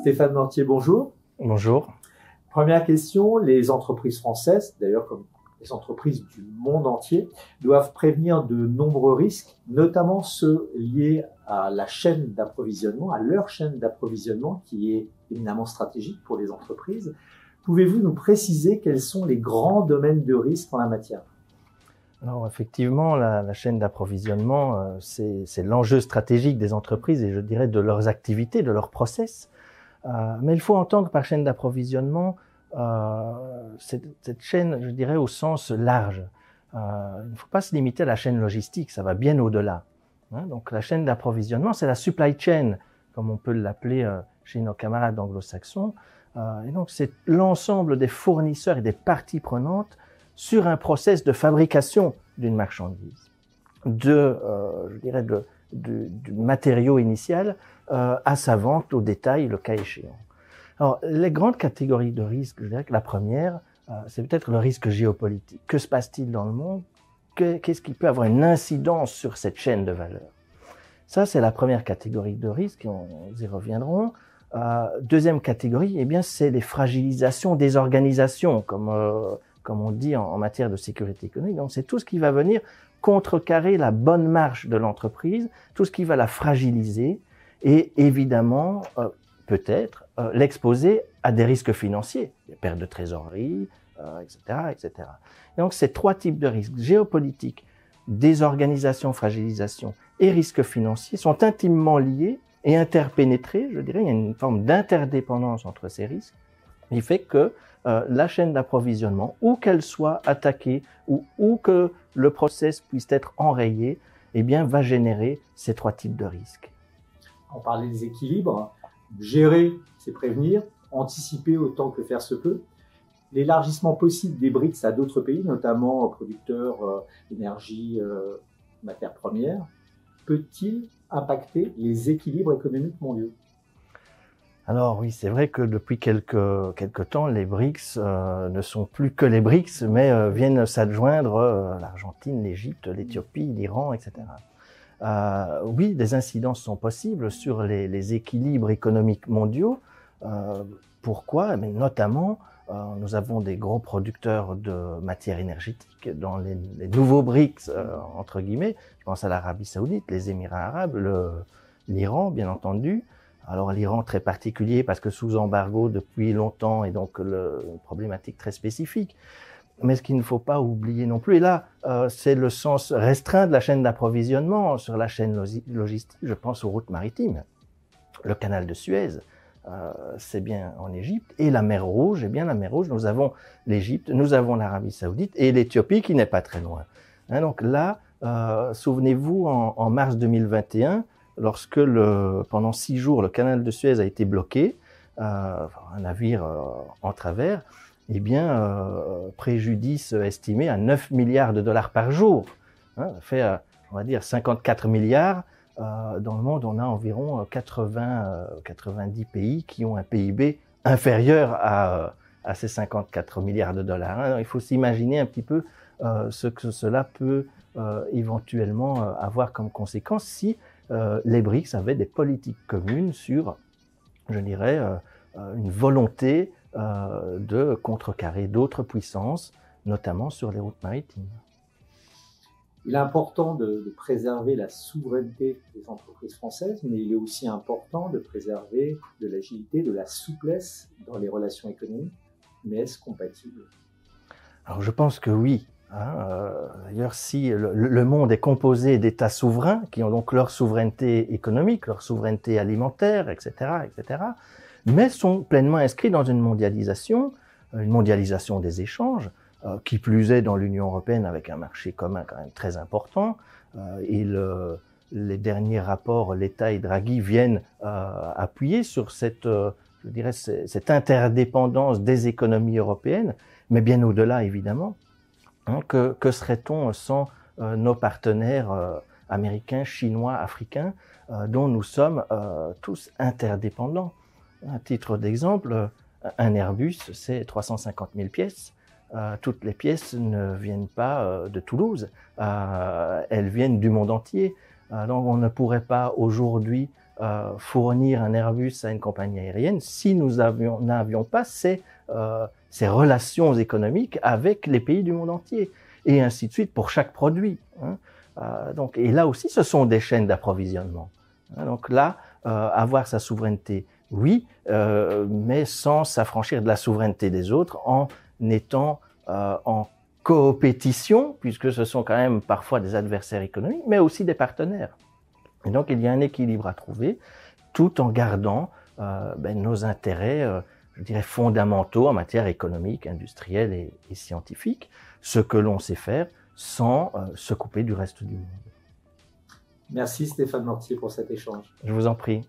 Stéphane Mortier, bonjour. Bonjour. Première question, les entreprises françaises, d'ailleurs comme les entreprises du monde entier, doivent prévenir de nombreux risques, notamment ceux liés à la chaîne d'approvisionnement, à leur chaîne d'approvisionnement qui est éminemment stratégique pour les entreprises. Pouvez-vous nous préciser quels sont les grands domaines de risque en la matière ? Alors effectivement, la chaîne d'approvisionnement, c'est l'enjeu stratégique des entreprises et je dirais de leurs activités, de leurs process. Mais il faut entendre par chaîne d'approvisionnement cette chaîne, je dirais, au sens large. Il ne faut pas se limiter à la chaîne logistique, ça va bien au-delà. Donc la chaîne d'approvisionnement, c'est la supply chain, comme on peut l'appeler chez nos camarades anglo-saxons. Et donc c'est l'ensemble des fournisseurs et des parties prenantes sur un process de fabrication d'une marchandise, je dirais du matériau initial à sa vente au détail, le cas échéant. Alors, les grandes catégories de risques, je dirais que la première, c'est peut-être le risque géopolitique. Que se passe-t-il dans le monde? Qu'est-ce qui peut avoir une incidence sur cette chaîne de valeur? Ça, c'est la première catégorie de risques, et on y reviendront. Deuxième catégorie, eh bien, c'est les fragilisations des organisations, comme on dit en matière de sécurité économique. Donc, c'est tout ce qui va venir contrecarrer la bonne marche de l'entreprise, tout ce qui va la fragiliser et évidemment, peut-être, l'exposer à des risques financiers, des pertes de trésorerie, etc., etc. Et donc, ces trois types de risques, géopolitiques, désorganisation, fragilisation et risques financiers, sont intimement liés et interpénétrés, je dirais. Il y a une forme d'interdépendance entre ces risques, qui fait que la chaîne d'approvisionnement, où qu'elle soit attaquée ou que le process puisse être enrayé, eh bien, va générer ces trois types de risques. On parlait des équilibres. Gérer, c'est prévenir. Anticiper autant que faire se peut. L'élargissement possible des BRICS à d'autres pays, notamment producteurs d'énergie, matières premières, peut-il impacter les équilibres économiques mondiaux ? Alors oui, c'est vrai que depuis quelque temps, les BRICS ne sont plus que les BRICS, mais viennent s'adjoindre l'Argentine, l'Égypte, l'Éthiopie, l'Iran, etc. Oui, des incidences sont possibles sur les équilibres économiques mondiaux. Pourquoi? Mais notamment, nous avons des gros producteurs de matières énergétiques dans les nouveaux BRICS, entre guillemets. Je pense à l'Arabie Saoudite, les Émirats arabes, l'Iran, bien entendu. Alors l'Iran très particulier parce que sous embargo depuis longtemps et donc une problématique très spécifique. Mais ce qu'il ne faut pas oublier non plus, et là c'est le sens restreint de la chaîne d'approvisionnement sur la chaîne logistique, je pense aux routes maritimes. Le canal de Suez, c'est bien en Égypte, et la mer Rouge, eh bien la mer Rouge, nous avons l'Égypte, nous avons l'Arabie Saoudite et l'Éthiopie qui n'est pas très loin. Donc là, souvenez-vous, en mars 2021, lorsque pendant 6 jours, le canal de Suez a été bloqué, un navire en travers, eh bien, préjudice estimé à 9 milliards de dollars par jour. Ça fait, on va dire, 54 milliards. Dans le monde, on a environ 90 pays qui ont un PIB inférieur à ces 54 milliards de dollars. Alors, il faut s'imaginer un petit peu ce que cela peut éventuellement avoir comme conséquence si les BRICS avaient des politiques communes sur, je dirais, une volonté de contrecarrer d'autres puissances, notamment sur les routes maritimes. Il est important de préserver la souveraineté des entreprises françaises, mais il est aussi important de préserver de l'agilité, de la souplesse dans les relations économiques. Mais est-ce compatible ? Alors je pense que oui. D'ailleurs, si le monde est composé d'États souverains qui ont donc leur souveraineté économique, leur souveraineté alimentaire, etc., etc., mais sont pleinement inscrits dans une mondialisation des échanges, qui plus est dans l'Union européenne avec un marché commun quand même très important. Et les derniers rapports, l'État et Draghi viennent appuyer sur cette interdépendance des économies européennes, mais bien au-delà évidemment. Que serait-on sans nos partenaires américains, chinois, africains, dont nous sommes tous interdépendants? À titre d'exemple, un Airbus, c'est 350 000 pièces. Toutes les pièces ne viennent pas de Toulouse, elles viennent du monde entier. Donc on ne pourrait pas aujourd'hui fournir un Airbus à une compagnie aérienne si nous n'avions pas ces relations économiques avec les pays du monde entier, et ainsi de suite pour chaque produit. Donc, et là aussi, ce sont des chaînes d'approvisionnement. Donc là, avoir sa souveraineté, oui, mais sans s'affranchir de la souveraineté des autres, en étant en coopétition, puisque ce sont quand même parfois des adversaires économiques, mais aussi des partenaires. Et donc, il y a un équilibre à trouver, tout en gardant nos intérêts, je dirais, fondamentaux en matière économique, industrielle et scientifique, ce que l'on sait faire sans se couper du reste du monde. Merci Stéphane Mortier pour cet échange. Je vous en prie.